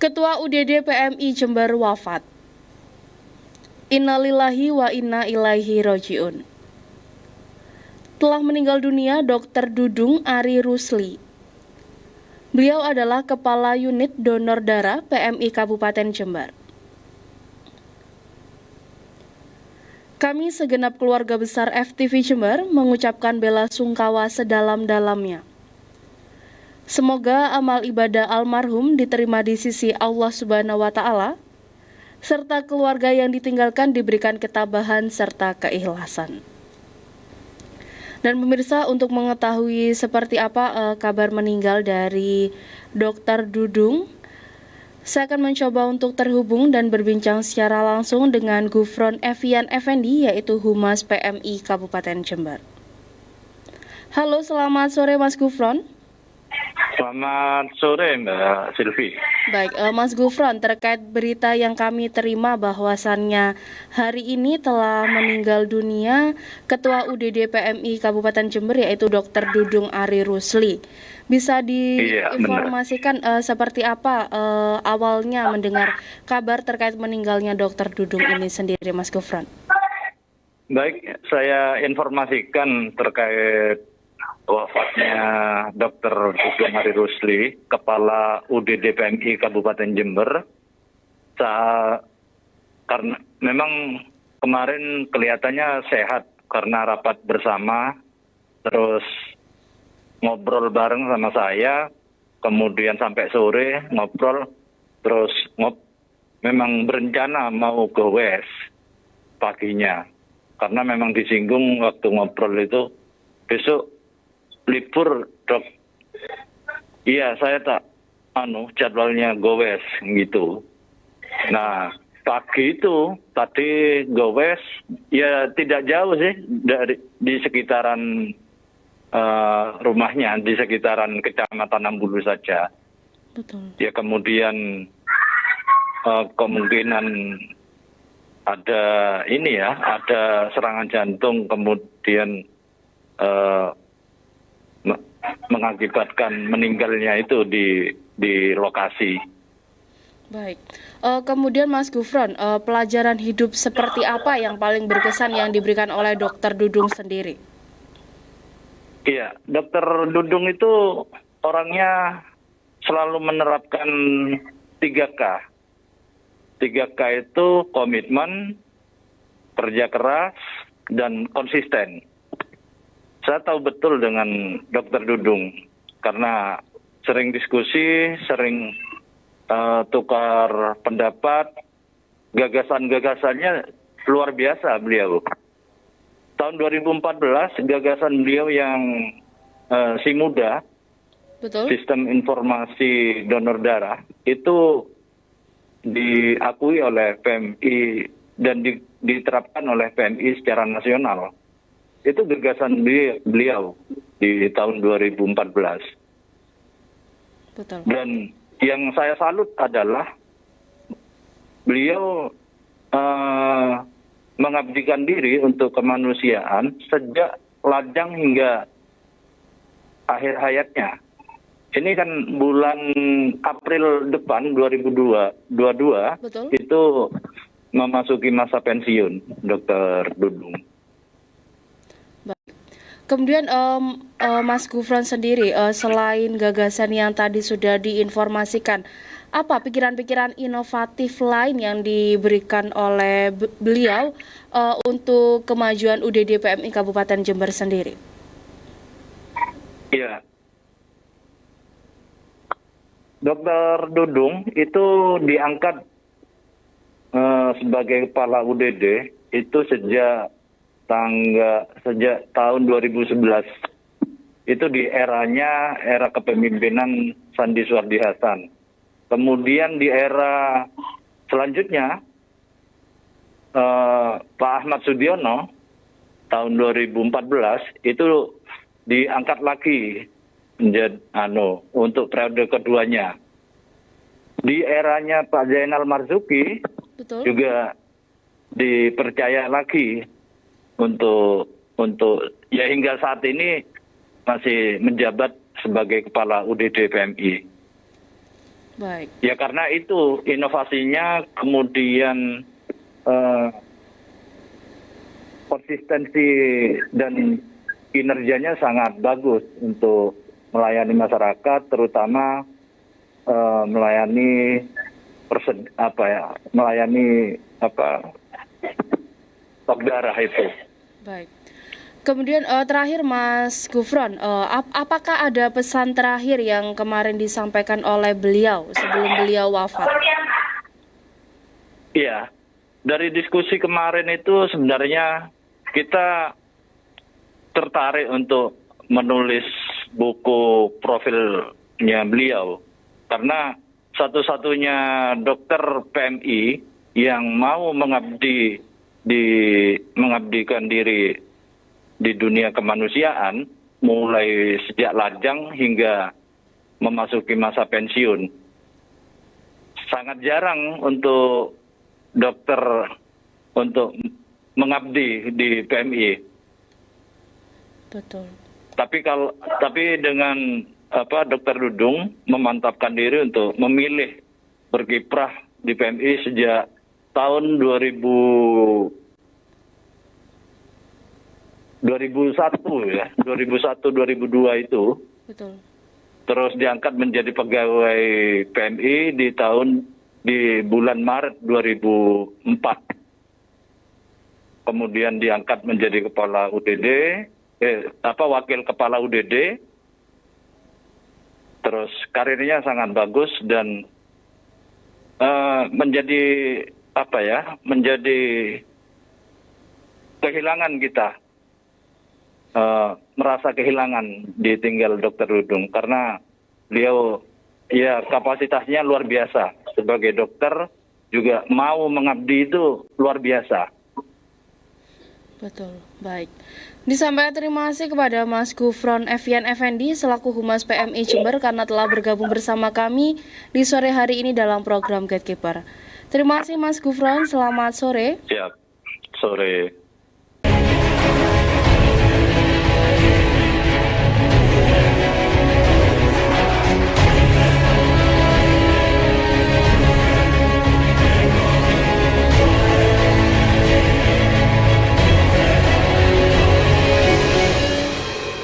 Ketua UDD PMI Jember wafat. Innalillahi wa inna ilaihi roji'un. Telah meninggal dunia Dr. Dudung Ari Rusli. Beliau adalah Kepala Unit Donor Darah PMI Kabupaten Jember. Kami segenap keluarga besar FTV Jember mengucapkan bela sungkawa sedalam-dalamnya. Semoga amal ibadah almarhum diterima di sisi Allah Subhanahu wa Ta'ala, serta keluarga yang ditinggalkan diberikan ketabahan serta keikhlasan. Dan pemirsa, untuk mengetahui seperti apa kabar meninggal dari Dr. Dudung, saya akan mencoba untuk terhubung dan berbincang secara langsung dengan Gufron Evian Effendi, yaitu Humas PMI Kabupaten Jember. Halo, selamat sore Mas Gufron. Selamat sore Mbak Silvi. Baik, Mas Gufron, terkait berita yang kami terima bahwasannya hari ini telah meninggal dunia Ketua UDD PMI Kabupaten Jember, yaitu Dr. Dudung Ari Rusli. Bisa diinformasikan seperti apa awalnya mendengar kabar terkait meninggalnya Dr. Dudung ini sendiri, Mas Gufron? Baik, saya informasikan terkait wafatnya Dr. Dudung Ari Rusli, Kepala UDD PMI Kabupaten Jember. Karena memang kemarin kelihatannya sehat karena rapat bersama, terus ngobrol bareng sama saya, kemudian sampai sore ngobrol, terus memang berencana mau ke WES paginya. Karena memang disinggung waktu ngobrol itu, besok libur dok. Iya, saya tak jadwalnya gowes gitu. Nah, pagi itu tadi gowes ya tidak jauh sih dari di sekitaran rumahnya, di sekitaran Kecamatan Ambulu saja. Betul. Ya kemudian kemungkinan ada ada serangan jantung, kemudian mengakibatkan meninggalnya itu di lokasi. Baik, kemudian Mas Gufron, pelajaran hidup seperti apa yang paling berkesan yang diberikan oleh Dr. Dudung sendiri? Iya, Dr. Dudung itu orangnya selalu menerapkan 3K. 3K itu komitmen, kerja keras, dan konsisten. Saya tahu betul dengan Dr. Dudung karena sering diskusi, sering tukar pendapat, gagasan-gagasannya luar biasa beliau. Tahun 2014 gagasan beliau yang si muda, betul, sistem informasi donor darah itu diakui oleh PMI dan diterapkan oleh PMI secara nasional. Itu gagasan beliau di tahun 2014. Betul. Dan yang saya salut adalah beliau mengabdikan diri untuk kemanusiaan sejak lajang hingga akhir hayatnya. Ini kan bulan April depan 2022 betul, itu memasuki masa pensiun Dr. Dudung. Kemudian Mas Gufron sendiri, selain gagasan yang tadi sudah diinformasikan, apa pikiran-pikiran inovatif lain yang diberikan oleh beliau untuk kemajuan UDD PMI Kabupaten Jember sendiri? Iya, Dr. Dudung itu diangkat sebagai Kepala UDD itu sejak tahun 2011. Itu di era kepemimpinan Sandi Suardi Hasan. Kemudian di era selanjutnya Pak Ahmad Sudiono tahun 2014 itu diangkat lagi menjadi untuk periode keduanya. Di eranya Pak Zainal Marzuki betul, juga dipercaya lagi untuk ya hingga saat ini masih menjabat sebagai Kepala UDD PMI. Baik. Ya karena itu inovasinya, kemudian konsistensi dan kinerjanya sangat bagus untuk melayani masyarakat, terutama melayani stok darah itu. Baik. Kemudian terakhir Mas Gufron, apakah ada pesan terakhir yang kemarin disampaikan oleh beliau sebelum beliau wafat? Iya, dari diskusi kemarin itu sebenarnya kita tertarik untuk menulis buku profilnya beliau. Karena satu-satunya dokter PMI yang mau mengabdikan diri di dunia kemanusiaan, mulai sejak lajang hingga memasuki masa pensiun. Sangat jarang untuk dokter untuk mengabdi di PMI. Betul. Tapi dengan Dokter Dudung memantapkan diri untuk memilih berkiprah di PMI sejak tahun 2001 ya, 2001-2002 itu. Betul. Terus diangkat menjadi pegawai PMI di bulan Maret 2004. Kemudian diangkat menjadi kepala UDD, wakil kepala UDD. Terus karirnya sangat bagus dan menjadi kehilangan kita. Merasa kehilangan ditinggal Dokter Dudung karena beliau ya kapasitasnya luar biasa sebagai dokter, juga mau mengabdi itu luar biasa. Betul, baik. Disampaikan terima kasih kepada Mas Gufron Effian Effendi selaku Humas PMI Jember karena telah bergabung bersama kami di sore hari ini dalam program Gatekeeper. Terima kasih Mas Gufron, selamat sore. Siap, sore.